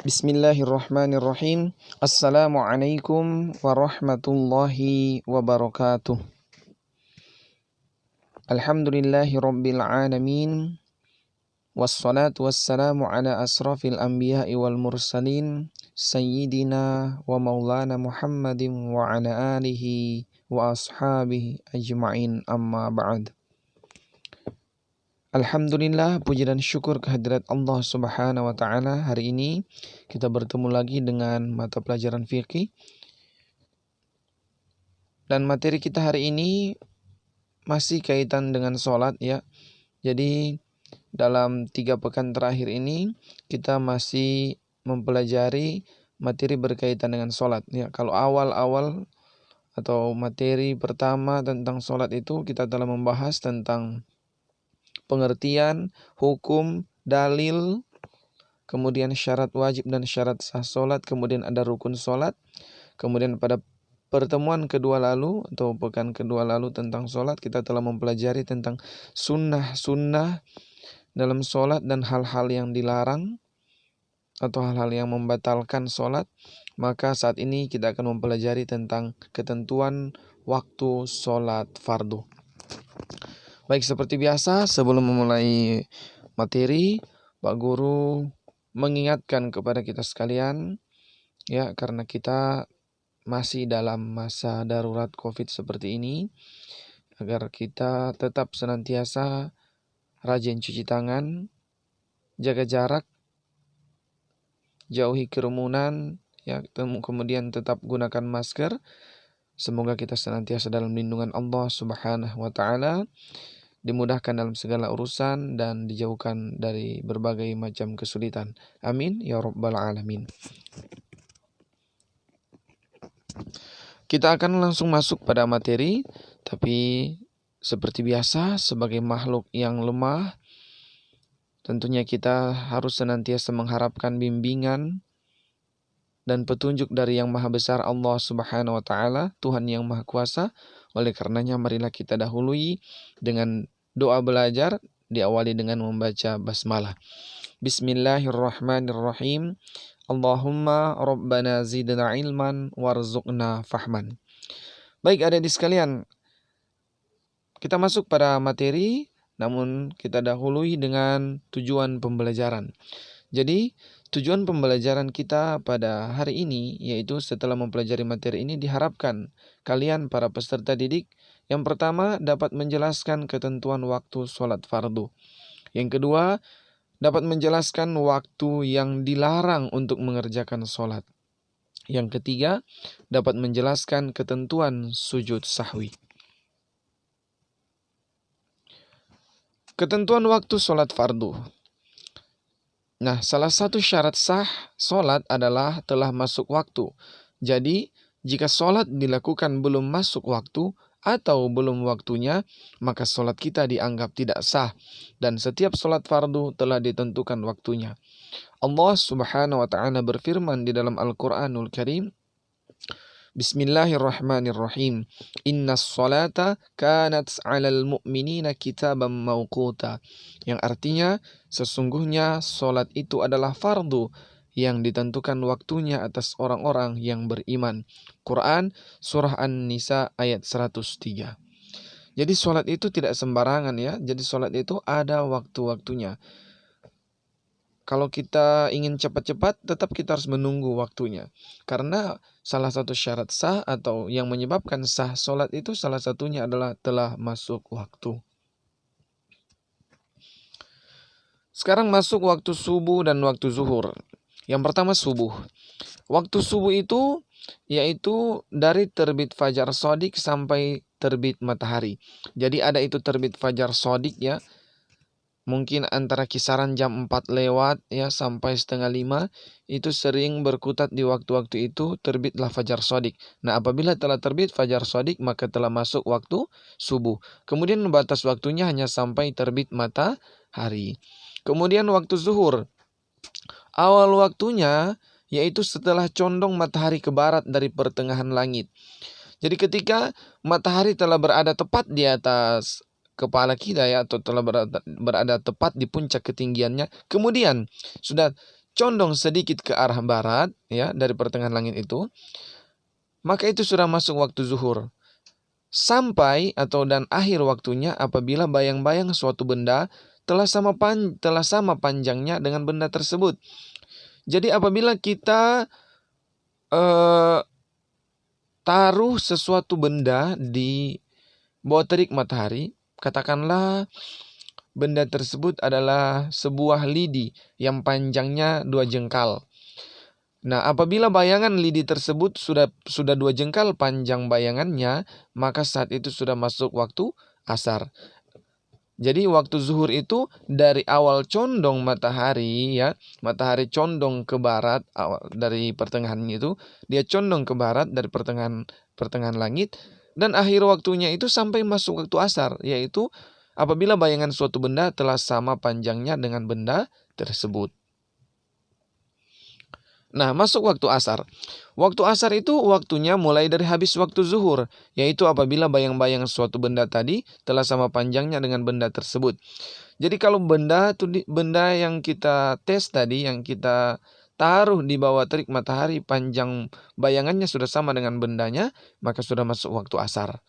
Bismillahirrahmanirrahim. Assalamualaikum warahmatullahi wabarakatuh. Alhamdulillahirabbil alamin. Wassalatu wassalamu ala asrafil anbiya'i wal mursalin sayyidina wa maulana Muhammadin wa ala alihi wa ashabihi ajma'in, amma ba'd. Alhamdulillah, puji dan syukur kehadirat Allah Subhanahu wa taala. Hari ini kita bertemu lagi dengan mata pelajaran fikih. Dan materi kita hari ini masih kaitan dengan sholat ya. Jadi dalam 3 pekan terakhir ini kita masih mempelajari materi berkaitan dengan sholat ya. Kalau awal-awal atau materi pertama tentang sholat itu kita telah membahas tentang pengertian, hukum, dalil, kemudian syarat wajib dan syarat sah sholat, kemudian ada rukun sholat. Kemudian pada pertemuan kedua lalu atau pekan kedua lalu tentang sholat, kita telah mempelajari tentang sunnah-sunnah dalam sholat dan hal-hal yang dilarang atau hal-hal yang membatalkan sholat. Maka saat ini kita akan mempelajari tentang ketentuan waktu sholat fardu. Baik, seperti biasa sebelum memulai materi, Pak Guru mengingatkan kepada kita sekalian ya, karena kita masih dalam masa darurat Covid seperti ini, agar kita tetap senantiasa rajin cuci tangan, jaga jarak, jauhi kerumunan ya, kemudian tetap gunakan masker. Semoga kita senantiasa dalam lindungan Allah Subhanahu wa taala, dimudahkan dalam segala urusan dan dijauhkan dari berbagai macam kesulitan. Amin ya rabbal alamin. Kita akan langsung masuk pada materi, tapi seperti biasa sebagai makhluk yang lemah, tentunya kita harus senantiasa mengharapkan bimbingan dan petunjuk dari Yang Maha Besar Allah Subhanahu wa taala, Tuhan yang Maha Kuasa. Oleh karenanya marilah kita dahului dengan doa belajar, diawali dengan membaca basmalah. Bismillahirrahmanirrahim. Allahumma rabbana zidna ilman warzuqna fahman. Baik adik-adik sekalian, kita masuk pada materi, namun kita dahului dengan tujuan pembelajaran. Jadi tujuan pembelajaran kita pada hari ini yaitu setelah mempelajari materi ini diharapkan kalian para peserta didik yang pertama dapat menjelaskan ketentuan waktu sholat fardu. Yang kedua dapat menjelaskan waktu yang dilarang untuk mengerjakan sholat. Yang ketiga dapat menjelaskan ketentuan sujud sahwi. Ketentuan waktu sholat fardu. Nah, salah satu syarat sah sholat adalah telah masuk waktu. Jadi, jika sholat dilakukan belum masuk waktu atau belum waktunya, maka sholat kita dianggap tidak sah. Dan setiap sholat fardu telah ditentukan waktunya. Allah Subhanahu wa ta'ala berfirman di dalam Al-Quranul Karim, Bismillahirrahmanirrahim. Innas sholata kanat 'alal mu'minina kitaban mawquta. Yang artinya sesungguhnya sholat itu adalah fardu yang ditentukan waktunya atas orang-orang yang beriman. Quran surah An-Nisa ayat 103. Jadi sholat itu tidak sembarangan ya. Jadi sholat itu ada waktu-waktunya. Kalau kita ingin cepat-cepat, tetap kita harus menunggu waktunya. Karena salah satu syarat sah atau yang menyebabkan sah sholat itu salah satunya adalah telah masuk waktu. Sekarang masuk waktu subuh dan waktu zuhur. Yang pertama subuh. Waktu subuh itu yaitu dari terbit fajar shadiq sampai terbit matahari. Jadi ada itu terbit fajar shadiq ya. Mungkin antara kisaran jam 4 lewat ya sampai setengah 5 itu sering berkutat di waktu-waktu itu terbitlah fajar shadiq. Nah, apabila telah terbit fajar shadiq maka telah masuk waktu subuh. Kemudian batas waktunya hanya sampai terbit matahari. Kemudian waktu zuhur. Awal waktunya yaitu setelah condong matahari ke barat dari pertengahan langit. Jadi ketika matahari telah berada tepat di atas kepala kita ya, atau telah berada tepat di puncak ketinggiannya, kemudian sudah condong sedikit ke arah barat, ya, dari pertengahan langit itu, maka itu sudah masuk waktu zuhur. Sampai dan akhir waktunya apabila bayang-bayang suatu benda telah sama panjangnya dengan benda tersebut. Jadi apabila kita taruh sesuatu benda di bawah terik matahari, katakanlah benda tersebut adalah sebuah lidi yang panjangnya 2 jengkal. Nah, apabila bayangan lidi tersebut sudah 2 jengkal panjang bayangannya, maka saat itu sudah masuk waktu asar. Jadi waktu zuhur itu dari awal condong matahari, ya, matahari condong ke barat dari pertengahan itu, dia condong ke barat dari pertengahan langit, dan akhir waktunya itu sampai masuk waktu asar, yaitu apabila bayangan suatu benda telah sama panjangnya dengan benda tersebut. Nah, masuk waktu asar. Waktu asar itu waktunya mulai dari habis waktu zuhur, yaitu apabila bayang-bayang suatu benda tadi telah sama panjangnya dengan benda tersebut. Jadi kalau benda yang kita tes tadi, yang kita taruh di bawah terik matahari, panjang bayangannya sudah sama dengan bendanya, maka sudah masuk waktu asar.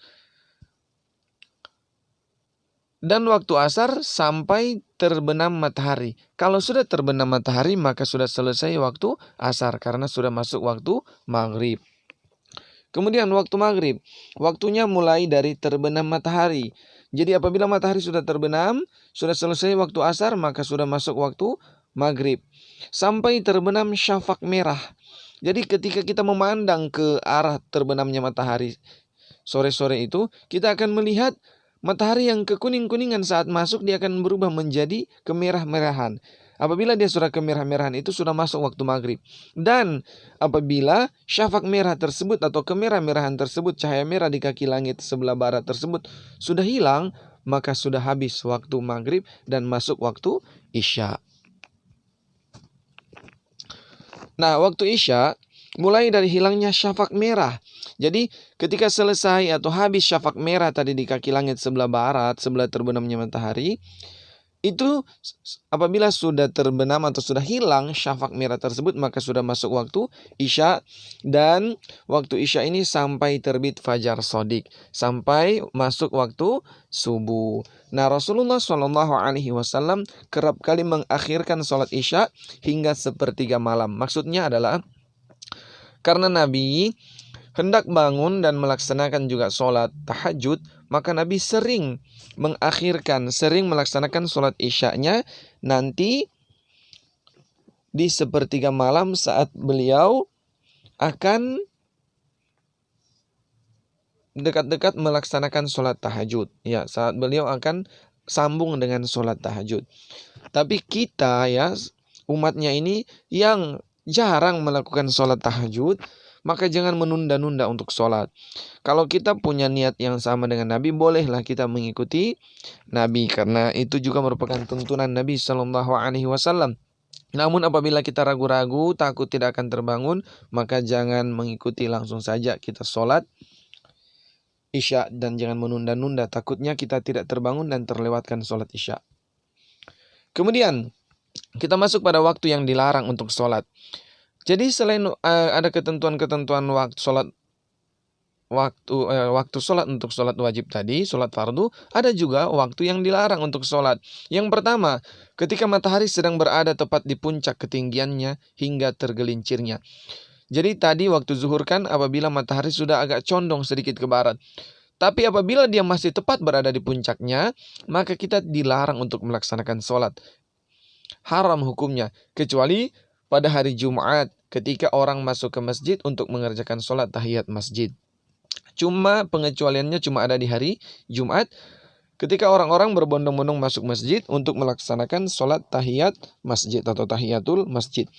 Dan waktu asar sampai terbenam matahari. Kalau sudah terbenam matahari, maka sudah selesai waktu asar karena sudah masuk waktu maghrib. Kemudian waktu maghrib, waktunya mulai dari terbenam matahari. Jadi apabila matahari sudah terbenam, sudah selesai waktu asar, maka sudah masuk waktu maghrib. Sampai terbenam syafaq merah. Jadi ketika kita memandang ke arah terbenamnya matahari sore-sore itu, kita akan melihat matahari yang kekuning-kuningan saat masuk dia akan berubah menjadi kemerah-merahan. Apabila dia sudah kemerah-merahan itu sudah masuk waktu maghrib. Dan apabila syafaq merah tersebut atau kemerah-merahan tersebut, cahaya merah di kaki langit sebelah barat tersebut sudah hilang, maka sudah habis waktu maghrib dan masuk waktu isya. Nah, waktu isya mulai dari hilangnya syafaq merah. Jadi ketika selesai atau habis syafaq merah tadi di kaki langit sebelah barat, sebelah terbenamnya matahari, itu apabila sudah terbenam atau sudah hilang syafaq merah tersebut, maka sudah masuk waktu isya. Dan waktu isya ini sampai terbit fajar shadiq, sampai masuk waktu subuh. Nah, Rasulullah SAW kerap kali mengakhirkan sholat isya hingga sepertiga malam. Maksudnya adalah karena Nabi hendak bangun dan melaksanakan juga sholat tahajud, maka Nabi sering melaksanakan sholat isyanya nanti di sepertiga malam saat beliau akan dekat-dekat melaksanakan sholat tahajud. Ya, saat beliau akan sambung dengan sholat tahajud. Tapi kita, ya, umatnya ini yang jarang melakukan sholat tahajud, maka jangan menunda-nunda untuk sholat. Kalau kita punya niat yang sama dengan Nabi, bolehlah kita mengikuti Nabi, karena itu juga merupakan tuntunan Nabi SAW. Namun apabila kita ragu-ragu, takut tidak akan terbangun, maka jangan mengikuti, langsung saja kita sholat isya dan jangan menunda-nunda, takutnya kita tidak terbangun dan terlewatkan sholat isya. Kemudian kita masuk pada waktu yang dilarang untuk sholat. Jadi selain ada ketentuan-ketentuan waktu sholat untuk sholat wajib tadi, sholat fardu, ada juga waktu yang dilarang untuk sholat. Yang pertama, ketika matahari sedang berada tepat di puncak ketinggiannya hingga tergelincirnya. Jadi tadi waktu zuhur kan apabila matahari sudah agak condong sedikit ke barat. Tapi apabila dia masih tepat berada di puncaknya, maka kita dilarang untuk melaksanakan sholat. Haram hukumnya, kecuali pada hari Jumat ketika orang masuk ke masjid untuk mengerjakan sholat tahiyat masjid. Pengecualiannya cuma ada di hari Jumat ketika orang-orang berbondong-bondong masuk masjid untuk melaksanakan sholat tahiyat masjid atau tahiyatul masjid.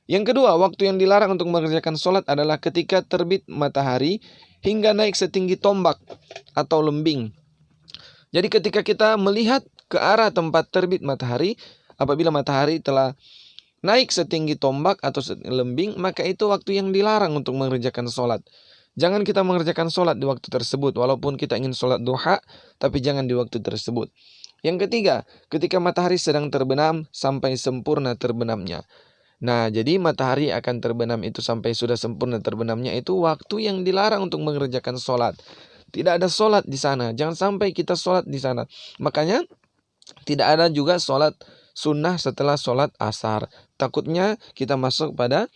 Yang kedua, waktu yang dilarang untuk mengerjakan sholat adalah ketika terbit matahari hingga naik setinggi tombak atau lembing. Jadi ketika kita melihat ke arah tempat terbit matahari, apabila matahari telah naik setinggi tombak atau lembing, maka itu waktu yang dilarang untuk mengerjakan sholat. Jangan kita mengerjakan sholat di waktu tersebut, walaupun kita ingin sholat duha, tapi jangan di waktu tersebut. Yang ketiga, ketika matahari sedang terbenam sampai sempurna terbenamnya. Nah, jadi matahari akan terbenam itu sampai sudah sempurna terbenamnya itu waktu yang dilarang untuk mengerjakan sholat. Tidak ada sholat di sana. Jangan sampai kita sholat di sana. Makanya tidak ada juga sholat sunnah setelah sholat asar. Takutnya kita masuk pada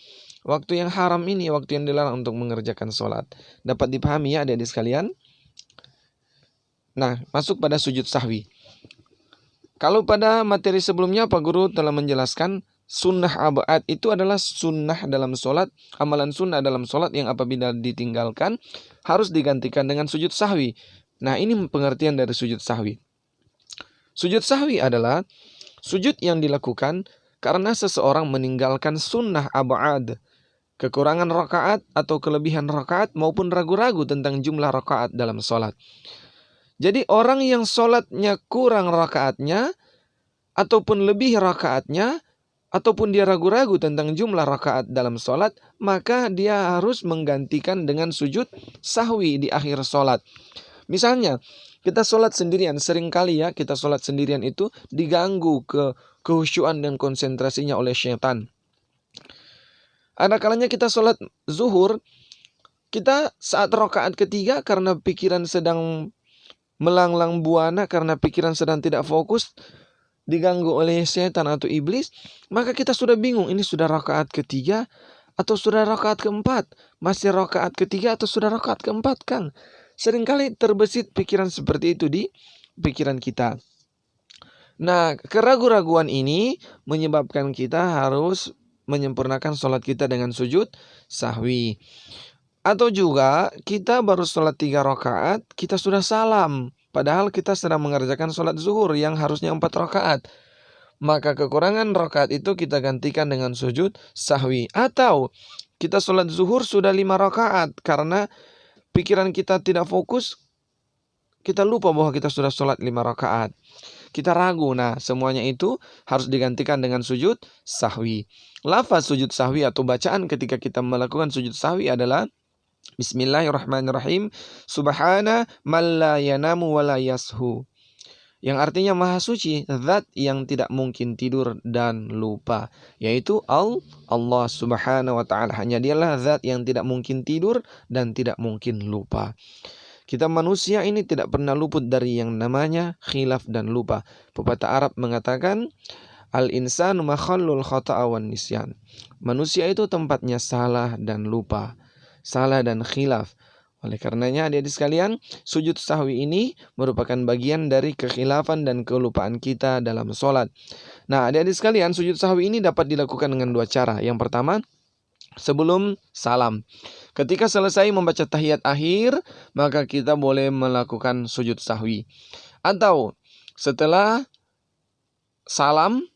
waktu yang haram ini, waktu yang dilarang untuk mengerjakan sholat. Dapat dipahami ya adik-adik sekalian? Nah, masuk pada sujud sahwi. Kalau pada materi sebelumnya Pak Guru telah menjelaskan sunnah abad itu adalah sunnah dalam sholat, amalan sunnah dalam sholat yang apabila ditinggalkan harus digantikan dengan sujud sahwi. Nah, ini pengertian dari sujud sahwi. Sujud sahwi adalah sujud yang dilakukan karena seseorang meninggalkan sunnah abad, kekurangan rakaat atau kelebihan rakaat maupun ragu-ragu tentang jumlah rakaat dalam sholat. Jadi orang yang sholatnya kurang rakaatnya, ataupun lebih rakaatnya, ataupun dia ragu-ragu tentang jumlah rakaat dalam sholat, maka dia harus menggantikan dengan sujud sahwi di akhir sholat. Misalnya, kita sholat sendirian, seringkali ya kita sholat sendirian itu diganggu kehusyuan dan konsentrasinya oleh syaitan. Ada kalanya kita sholat zuhur, kita saat rakaat ketiga karena pikiran sedang melanglang buana, karena pikiran sedang tidak fokus, diganggu oleh setan atau iblis, maka kita sudah bingung, ini sudah rakaat ketiga atau sudah rakaat keempat, masih rakaat ketiga atau sudah rakaat keempat kan? Seringkali terbesit pikiran seperti itu di pikiran kita. Nah, keraguan-raguan ini menyebabkan kita harus menyempurnakan sholat kita dengan sujud sahwi. Atau juga kita baru sholat 3 rakaat, kita sudah salam. Padahal kita sedang mengerjakan sholat zuhur yang harusnya 4 rakaat. Maka kekurangan rakaat itu kita gantikan dengan sujud sahwi. Atau kita sholat zuhur sudah 5 rakaat karena pikiran kita tidak fokus, kita lupa bahwa kita sudah sholat 5 rakaat. Kita ragu, nah semuanya itu harus digantikan dengan sujud sahwi. Lafaz sujud sahwi atau bacaan ketika kita melakukan sujud sahwi adalah Bismillahirrahmanirrahim. Subhana man la yanamu wa la yashu. Yang artinya maha suci, zat yang tidak mungkin tidur dan lupa. Yaitu Allah subhanahu wa ta'ala. Hanya dialah zat yang tidak mungkin tidur dan tidak mungkin lupa. Kita manusia ini tidak pernah luput dari yang namanya khilaf dan lupa. Pepatah Arab mengatakan, Al-insanu makhallul khata'a wan nisyan. Manusia itu tempatnya salah dan lupa, salah dan khilaf. Oleh karenanya adik-adik sekalian, sujud sahwi ini merupakan bagian dari kekhilafan dan kelupaan kita dalam sholat. Nah adik-adik sekalian, sujud sahwi ini dapat dilakukan dengan 2 cara. Yang pertama, sebelum salam. Ketika selesai membaca tahiyat akhir, maka kita boleh melakukan sujud sahwi. Atau setelah salam,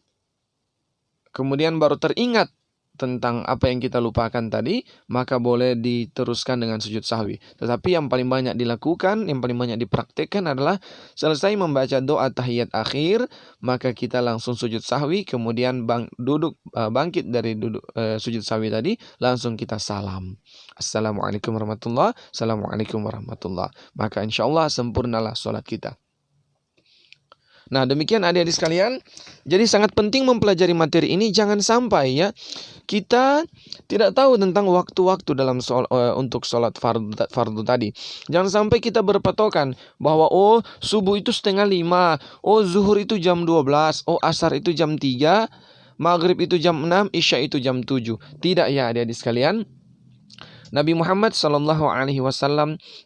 kemudian baru teringat tentang apa yang kita lupakan tadi, maka boleh diteruskan dengan sujud sahwi. Tetapi yang paling banyak dilakukan, yang paling banyak dipraktikkan adalah selesai membaca doa tahiyat akhir, maka kita langsung sujud sahwi, kemudian bangkit dari sujud sahwi tadi, langsung kita salam. Assalamualaikum warahmatullahi wabarakatuh. Assalamualaikum warahmatullahi wabarakatuh. Maka insya Allah sempurnalah sholat kita. Nah demikian adik-adik sekalian, jadi sangat penting mempelajari materi ini. Jangan sampai ya kita tidak tahu tentang waktu-waktu dalam untuk sholat fardu tadi. Jangan sampai kita berpatokan bahwa subuh itu 4:30, zuhur itu jam 12, asar itu jam 3, maghrib itu jam 6, isya itu jam 7. Tidak ya adik-adik sekalian. Nabi Muhammad SAW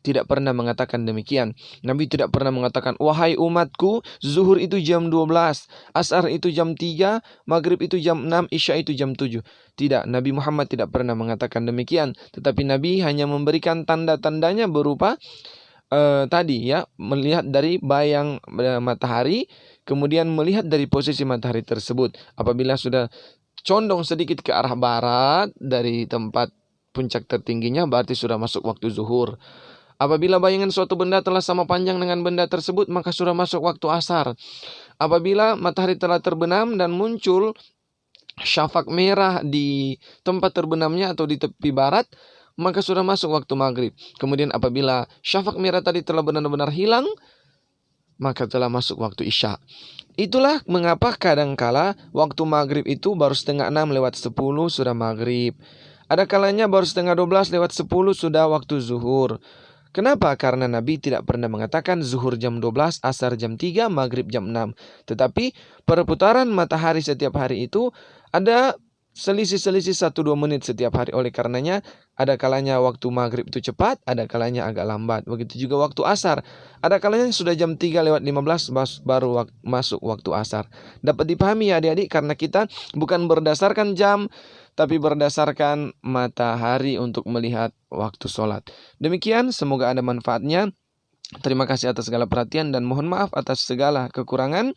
tidak pernah mengatakan demikian. Nabi tidak pernah mengatakan, wahai umatku, zuhur itu jam 12, asar itu jam 3, maghrib itu jam 6, isya itu jam 7. Tidak, Nabi Muhammad tidak pernah mengatakan demikian. Tetapi Nabi hanya memberikan tanda-tandanya berupa tadi ya, melihat dari bayang matahari, kemudian melihat dari posisi matahari tersebut. Apabila sudah condong sedikit ke arah barat dari tempat puncak tertingginya, berarti sudah masuk waktu zuhur. Apabila bayangan suatu benda telah sama panjang dengan benda tersebut, maka sudah masuk waktu asar. Apabila matahari telah terbenam dan muncul syafaq merah di tempat terbenamnya atau di tepi barat, maka sudah masuk waktu maghrib. Kemudian apabila syafaq merah tadi telah benar-benar hilang, maka telah masuk waktu Isya. Itulah mengapa kadangkala waktu maghrib itu baru setengah 6 lewat 10 sudah maghrib. Ada kalanya baru setengah 12 lewat 10 sudah waktu zuhur. Kenapa? Karena Nabi tidak pernah mengatakan zuhur jam 12, asar jam 3, maghrib jam 6. Tetapi perputaran matahari setiap hari itu ada selisih-selisih 1-2 menit setiap hari. Oleh karenanya ada kalanya waktu maghrib itu cepat, ada kalanya agak lambat. Begitu juga waktu asar. Ada kalanya sudah jam 3 lewat 15 baru masuk waktu asar. Dapat dipahami ya adik-adik, karena kita bukan berdasarkan jam, tapi berdasarkan matahari untuk melihat waktu sholat. Demikian, semoga ada manfaatnya. Terima kasih atas segala perhatian dan mohon maaf atas segala kekurangan.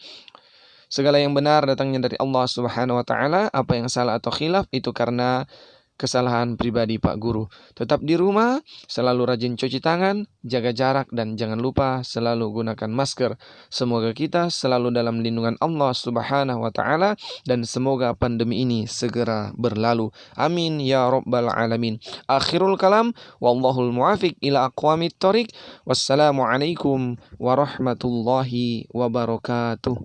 Segala yang benar datangnya dari Allah Subhanahu wa taala. Apa yang salah atau khilaf itu karena kesalahan pribadi Pak Guru. Tetap di rumah, selalu rajin cuci tangan, jaga jarak, dan jangan lupa selalu gunakan masker. Semoga kita selalu dalam lindungan Allah Subhanahu wa taala dan semoga pandemi ini segera berlalu. Amin ya rabbal alamin. Akhirul kalam, wallahul muwafiq ila aqwamit thoriq. Wassalamualaikum warahmatullahi wabarakatuh.